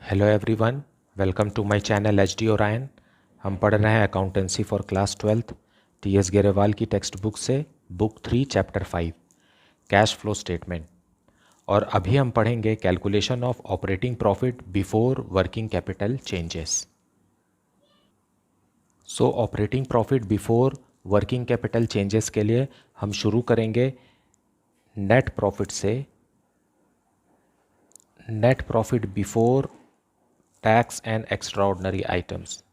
Hello everyone, welcome to my channel H D Orion. हम पढ़ रहे हैं accountancy for class 12th T S Grewal की टेक्स्ट बुक से book 3 chapter 5 cash flow statement. और अभी हम पढ़ेंगे calculation of operating profit before working capital changes. So operating profit before working capital changes के लिए हम शुरू करेंगे नेट प्रॉफिट से। Net profit before tax and extraordinary items.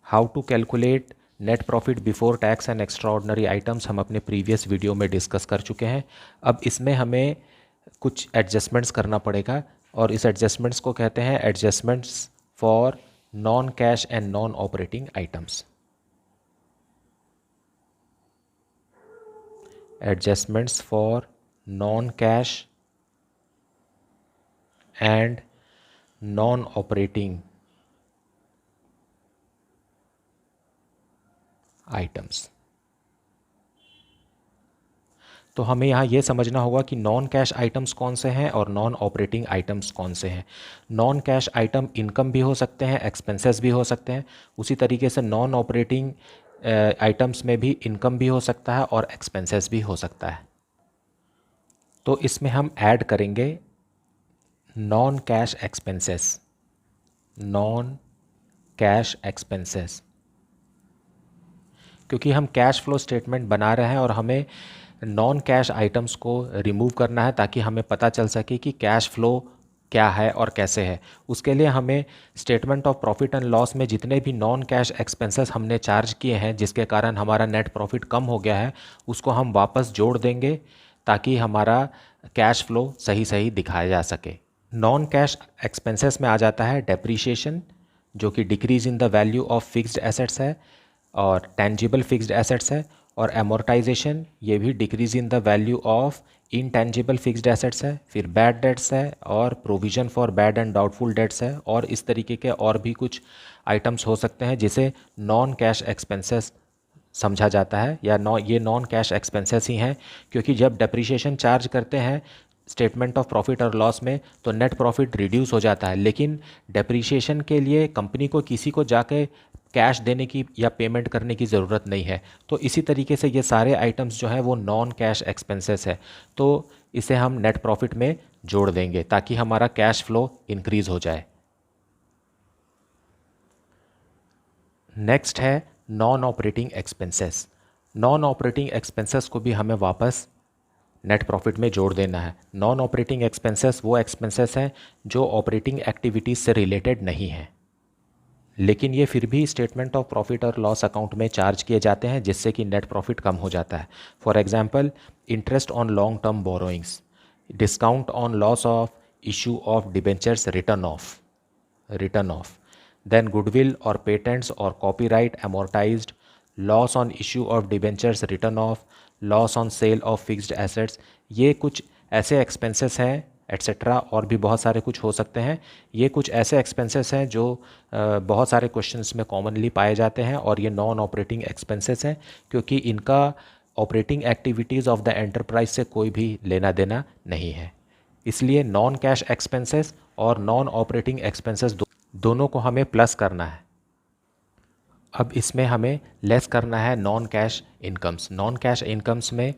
How to calculate net profit before tax and extraordinary items हम अपने previous video में discuss कर चुके हैं। अब इसमें हमें कुछ एडजस्टमेंट्स करना पड़ेगा और इस एडजस्टमेंट्स को कहते हैं adjustments for non cash and non operating items. Adjustments for non cash and non operating items. तो हमें यहाँ ये समझना होगा कि नॉन कैश आइटम्स कौन से हैं और नॉन ऑपरेटिंग आइटम्स कौन से हैं। नॉन कैश आइटम इनकम भी हो सकते हैं, एक्सपेंसेस भी हो सकते हैं। उसी तरीके से नॉन ऑपरेटिंग आइटम्स में भी इनकम भी हो सकता है और एक्सपेंसेस भी हो सकता है। तो इसमें हम ऐड करेंगे non cash expenses. Non cash expenses, क्योंकि हम कैश फ्लो स्टेटमेंट बना रहे हैं और हमें नॉन कैश आइटम्स को रिमूव करना है ताकि हमें पता चल सके कि कैश फ्लो क्या है और कैसे है। उसके लिए हमें statement of profit and loss में जितने भी नॉन कैश एक्सपेंसेस हमने चार्ज किए हैं जिसके कारण हमारा नेट प्रॉफिट कम हो गया है उसको हम वापस जोड़ देंगे ताकि हमारा कैश फ्लो सही सही दिखाया जा सके। नॉन कैश एक्सपेंसेस में आ जाता है डेप्रीशिएशन, जो कि decrease in the value of fixed assets है और टेंजिबल फिक्स्ड एसेट्स है। और एमोर्टाइजेशन, ये भी decrease in the value of intangible fixed assets है। फिर बैड डेट्स है और provision for bad and doubtful debts है। और इस तरीके के और भी कुछ आइटम्स हो सकते हैं जिसे नॉन कैश एक्सपेंसेस समझा जाता है या ये नॉन कैश एक्सपेंसेस ही हैं, क्योंकि जब डेप्रिसिएशन चार्ज करते हैं स्टेटमेंट ऑफ प्रॉफिट और लॉस में तो नेट प्रॉफिट रिड्यूस हो जाता है, लेकिन डेप्रिसिएशन के लिए कंपनी को किसी को जाके कैश देने की या पेमेंट करने की ज़रूरत नहीं है। तो इसी तरीके से ये सारे आइटम्स जो हैं वो नॉन कैश एक्सपेंसेस है, तो इसे हम नेट प्रॉफिट में जोड़ देंगे ताकि हमारा कैश फ्लो इंक्रीज हो जाए। नेक्स्ट है non operating expenses. Non operating expenses को भी हमें वापस नेट प्रॉफिट में जोड़ देना है। नॉन ऑपरेटिंग एक्सपेंसेस वो एक्सपेंसेस हैं जो ऑपरेटिंग एक्टिविटीज़ से रिलेटेड नहीं हैं, लेकिन ये फिर भी स्टेटमेंट ऑफ प्रॉफिट और लॉस अकाउंट में चार्ज किए जाते हैं जिससे कि नेट प्रॉफिट कम हो जाता है। For example, interest on long term borrowings, discount on loss of issue of debentures written off, then goodwill और पेटेंट्स और copyright amortized, loss on issue of debentures written off, loss on sale of fixed assets. ये कुछ ऐसे expenses हैं etcetera, और भी बहुत सारे कुछ हो सकते हैं। ये कुछ ऐसे एक्सपेंसेस हैं जो बहुत सारे क्वेश्चंस में कॉमनली पाए जाते हैं और ये नॉन ऑपरेटिंग एक्सपेंसेस हैं क्योंकि इनका operating activities of the enterprise से कोई भी लेना देना नहीं है। इसलिए नॉन कैश एक्सपेंसेस और नॉन ऑपरेटिंग एक्सपेंसेस दोनों को हमें प्लस करना है। अब इसमें हमें लेस करना है non cash incomes. Non cash incomes में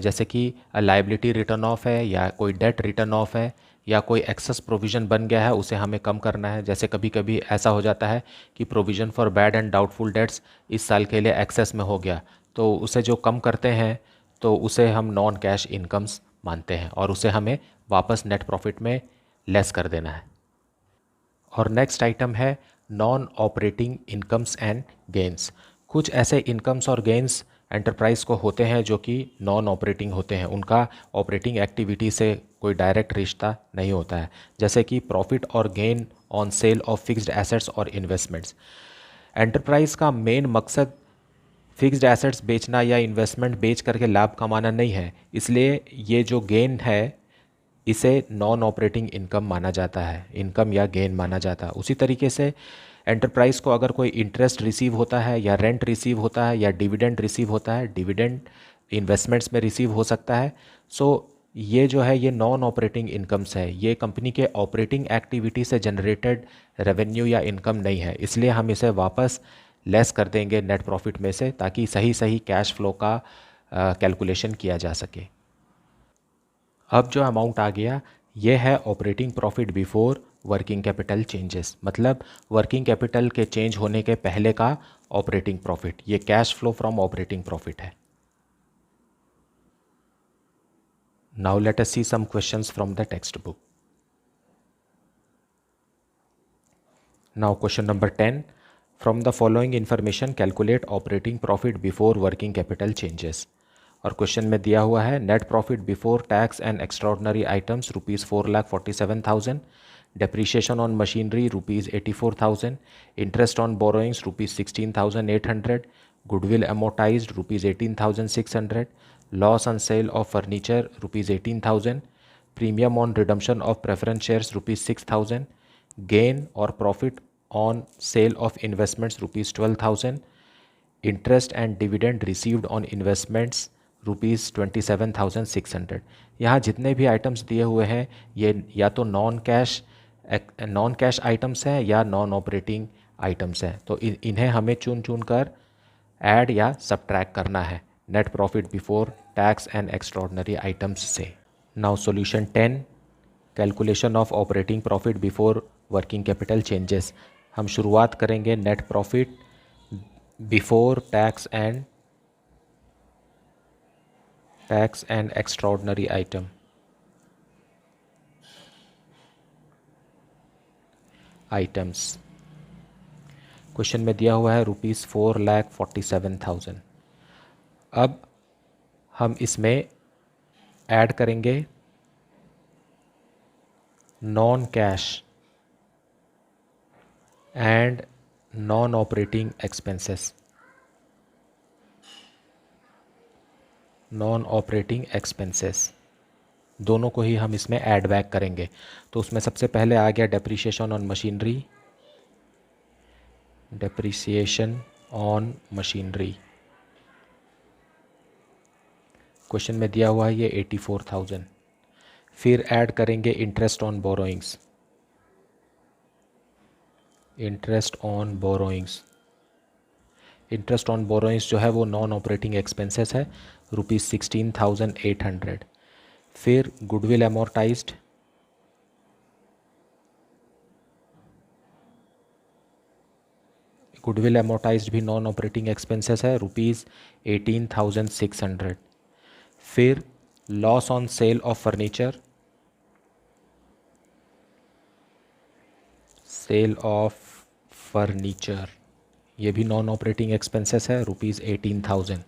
जैसे कि लायबिलिटी रिटर्न ऑफ है या कोई डेट रिटर्न ऑफ है या कोई एक्सेस प्रोविज़न बन गया है उसे हमें कम करना है। जैसे कभी कभी ऐसा हो जाता है कि provision for bad and doubtful debts इस साल के लिए एक्सेस में हो गया, तो उसे जो कम करते हैं तो उसे हम नॉन कैश इनकम्स मानते हैं और उसे हमें वापस नेट प्रॉफिट में लेस कर देना है। और नेक्स्ट आइटम है non operating incomes and gains. कुछ ऐसे इनकम्स और गेंस एंटरप्राइज को होते हैं जो कि नॉन ऑपरेटिंग होते हैं, उनका ऑपरेटिंग एक्टिविटी से कोई डायरेक्ट रिश्ता नहीं होता है। जैसे कि प्रॉफिट और gain on sale of fixed assets और इन्वेस्टमेंट्स। एंटरप्राइज का मेन मकसद फिक्स्ड एसेट्स बेचना या इन्वेस्टमेंट बेच करके लाभ कमाना नहीं है, इसलिए ये जो गेन है इसे नॉन ऑपरेटिंग इनकम माना जाता है, इनकम या गेन माना जाता है। उसी तरीके से एंटरप्राइज को अगर कोई इंटरेस्ट रिसीव होता है या रेंट रिसीव होता है या डिविडेंड रिसीव होता है, डिविडेंड इन्वेस्टमेंट्स में रिसीव हो सकता है, सो ये जो है ये नॉन ऑपरेटिंग इनकम्स है, ये कंपनी के ऑपरेटिंग एक्टिविटी से जनरेटेड रेवेन्यू या इनकम नहीं है, इसलिए हम इसे वापस लेस कर देंगे नेट प्रॉफिट में से, ताकि सही सही कैश फ्लो का कैलकुलेशन किया जा सके। अब जो अमाउंट आ गया ये है operating profit before working capital changes, मतलब वर्किंग कैपिटल के चेंज होने के पहले का ऑपरेटिंग प्रॉफिट, ये cash flow from operating profit है। Now let us see some questions from the text book. Now question number 10, from the following information calculate operating profit before working capital changes. और question में दिया हुआ है net profit before tax and extraordinary items ₹4,47,000, depreciation on machinery ₹84,000, interest on borrowings ₹16,800, goodwill amortized ₹18,600, loss on sale of furniture ₹18,000, premium on redemption of preference shares ₹6,000, gain or profit on sale of investments ₹12,000, interest and dividend received on investments ₹27,600। यहाँ जितने भी items दिए हुए हैं ये या तो non cash items हैं या नॉन ऑपरेटिंग आइटम्स हैं, तो इन्हें हमें चुन चुन कर ऐड या सब्ट्रैक्ट करना है net profit before tax and extraordinary items से। Now solution 10, calculation of operating profit before working capital changes. हम शुरुआत करेंगे net profit before tax and extraordinary items. Question में दिया हुआ है ₹4,47,000। अब हम इसमें ऐड करेंगे non cash and non operating expenses, non operating expenses दोनों को ही हम इसमें ऐड बैक करेंगे। तो उसमें सबसे पहले आ गया depreciation on machinery, depreciation on machinery question में दिया हुआ है ये 84,000। फिर ऐड करेंगे interest on borrowings, interest on borrowings जो है वो नॉन ऑपरेटिंग एक्सपेंसेस है ₹16,800। फिर गुडविल एमोर्टाइज्ड, भी नॉन ऑपरेटिंग एक्सपेंसेस है ₹18,600। फिर loss on sale of furniture, ये भी नॉन ऑपरेटिंग एक्सपेंसेस है ₹18,000।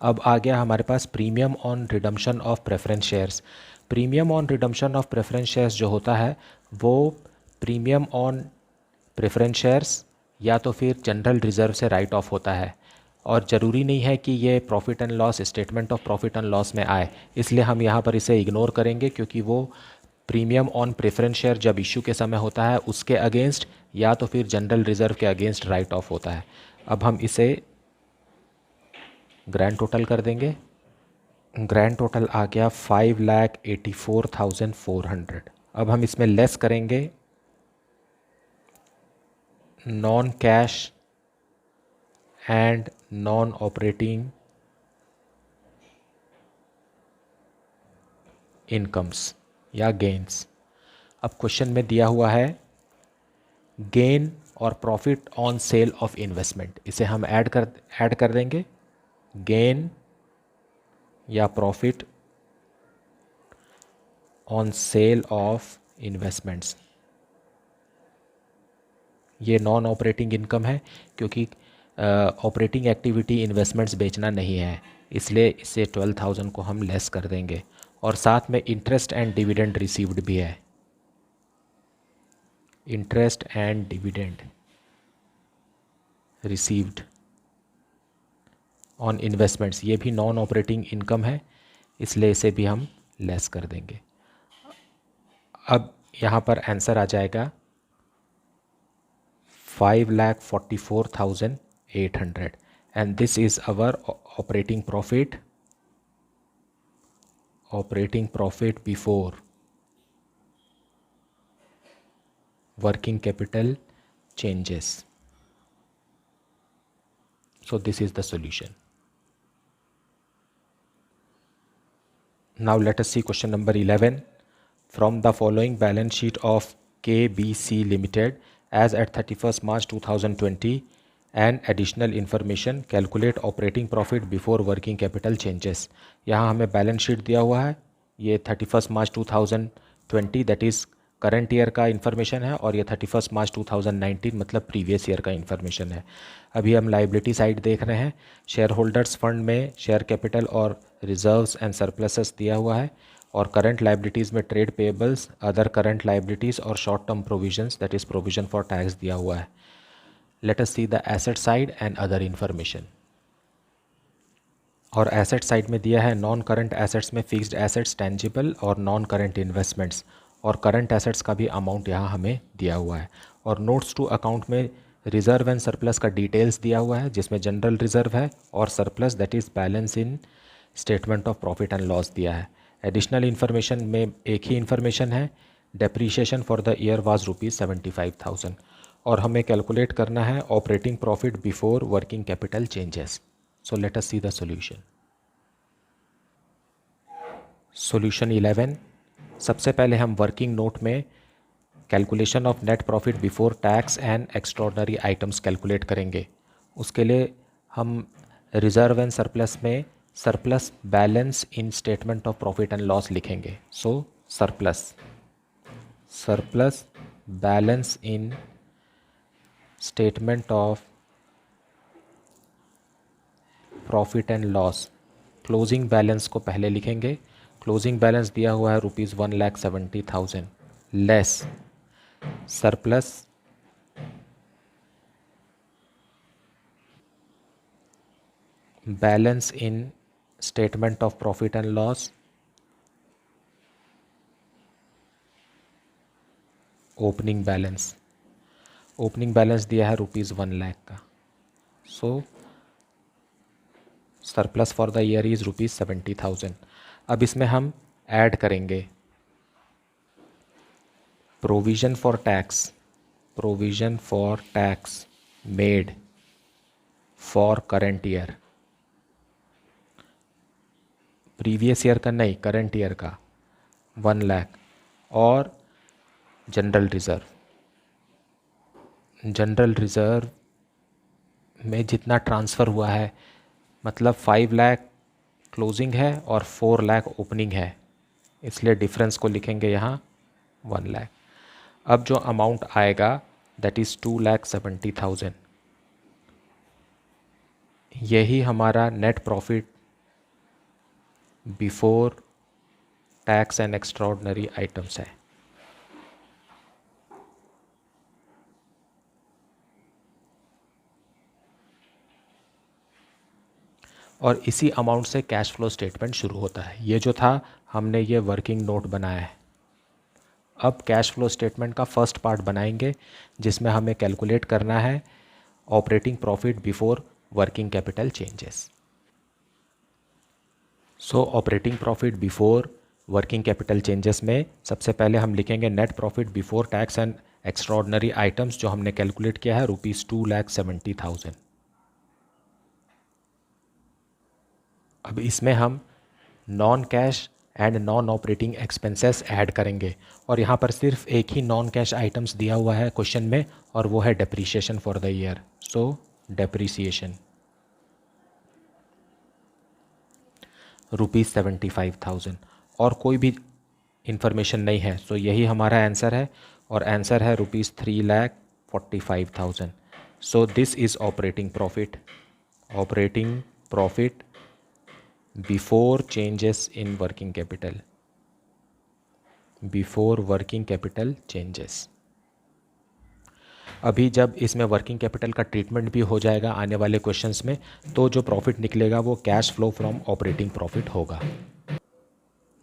अब आ गया हमारे पास premium on redemption of preference shares. Premium on redemption of preference shares जो होता है वो प्रीमियम ऑन प्रेफरेंस शेयर्स या तो फिर जनरल रिजर्व से राइट ऑफ होता है, और ज़रूरी नहीं है कि ये profit and loss, statement of profit and loss में आए, इसलिए हम यहाँ पर इसे इग्नोर करेंगे, क्योंकि वो प्रीमियम ऑन प्रेफरेंस शेयर जब इशू के समय होता है उसके अगेंस्ट या तो फिर जनरल रिजर्व के अगेंस्ट राइट ऑफ होता है। अब हम इसे ग्रैंड टोटल कर देंगे। ग्रैंड टोटल आ गया 5,84,400। अब हम इसमें लेस करेंगे non cash and non operating incomes या गेन्स। अब क्वेश्चन में दिया हुआ है गेन और profit on sale of investment, इसे हम ऐड कर देंगे। गेन या profit on sale of investments, ये नॉन ऑपरेटिंग इनकम है, क्योंकि ऑपरेटिंग एक्टिविटी इन्वेस्टमेंट्स बेचना नहीं है, इसलिए इससे 12,000 को हम लेस कर देंगे। और साथ में इंटरेस्ट एंड डिविडेंड रिसीव्ड भी है, interest and dividend received on investments, ये भी नॉन ऑपरेटिंग इनकम है, इसलिए इसे भी हम लेस कर देंगे। अब यहाँ पर आंसर आ जाएगा 5,44,800 and this is our operating profit before working capital changes. So this is the solution. Now let us see question number 11. From the following balance sheet of KBC Limited as at 31st March 2020 and additional information, calculate operating profit before working capital changes. यहाँ हमें balance sheet दिया हुआ है, ये 31st March 2020 that is current year का information है और ये 31st मार्च 2019 मतलब प्रीवियस ईयर का इन्फॉर्मेशन है। अभी हम लाइबिलिटी साइड देख रहे हैं। शेयर होल्डर्स फंड में शेयर कैपिटल और रिजर्व्स एंड सरप्लसेस दिया हुआ है और करंट लाइबिलिटीज़ में trade payables, other current liabilities और short term provisions that is provision for tax दिया हुआ है। Let us see the asset side and other information. और एसेट साइड में दिया है नॉन करंट एसेट्स में फिक्स्ड एसेट्स, टेंजिबल और नॉन करंट इन्वेस्टमेंट्स, और करंट एसेट्स का भी अमाउंट यहाँ हमें दिया हुआ है। और नोट्स टू अकाउंट में रिजर्व एंड सरप्लस का डिटेल्स दिया हुआ है जिसमें जनरल रिजर्व है और surplus that is balance in statement of profit and loss दिया है। एडिशनल इन्फॉर्मेशन में एक ही इन्फॉर्मेशन है, depreciation for the year was ₹75,000 और हमें कैलकुलेट करना है operating profit before working capital changes. So let us see the solution. Solution 11। सबसे पहले हम वर्किंग नोट में calculation of net profit before tax and extraordinary items calculate करेंगे। उसके लिए हम रिजर्व एंड सरप्लस में surplus balance in statement of profit and loss लिखेंगे। So surplus balance in statement of profit and loss. Closing balance को पहले लिखेंगे। Closing balance दिया हुआ है ₹1,70,000 less surplus balance in statement of profit and loss opening balance दिया है ₹1,00,000 का। So surplus for the year is ₹70,000। अब इसमें हम ऐड करेंगे provision for tax made for current year, previous year का नहीं, करंट ईयर का 1,00,000 और जनरल रिज़र्व में जितना ट्रांसफ़र हुआ है, मतलब 5,00,000 क्लोजिंग है और 4,00,000 ओपनिंग है, इसलिए डिफरेंस को लिखेंगे यहाँ 1,00,000। अब जो अमाउंट आएगा दैट इज़ 2,70,000, यही हमारा net profit before tax and extraordinary items है। और इसी अमाउंट से कैश फ्लो स्टेटमेंट शुरू होता है। ये जो था हमने ये वर्किंग नोट बनाया है। अब कैश फ्लो स्टेटमेंट का फर्स्ट पार्ट बनाएंगे जिसमें हमें कैलकुलेट करना है operating profit before working capital changes. So operating profit before working capital changes में सबसे पहले हम लिखेंगे net profit before tax and extraordinary items जो हमने कैलकुलेट किया है ₹2,70,000। अब इसमें हम non cash and non operating expenses add करेंगे और यहाँ पर सिर्फ एक ही नॉन कैश आइटम्स दिया हुआ है क्वेश्चन में और वो है depreciation for the year. So depreciation ₹75,000 और कोई भी इंफॉर्मेशन नहीं है। सो यही हमारा आंसर है और आंसर है ₹3,45,000। So this is operating profit before changes in working capital changes. अभी जब इसमें वर्किंग कैपिटल का ट्रीटमेंट भी हो जाएगा आने वाले क्वेश्चंस में, तो जो प्रॉफिट निकलेगा वो cash flow from operating profit होगा।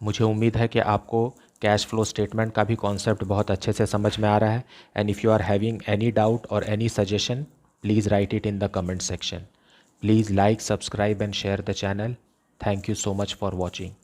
मुझे उम्मीद है कि आपको कैश फ्लो स्टेटमेंट का भी कॉन्सेप्ट बहुत अच्छे से समझ में आ रहा है। And if you are having any doubt or any suggestion, please write it in the comment section. Please like, subscribe and share the channel. Thank you so much for watching.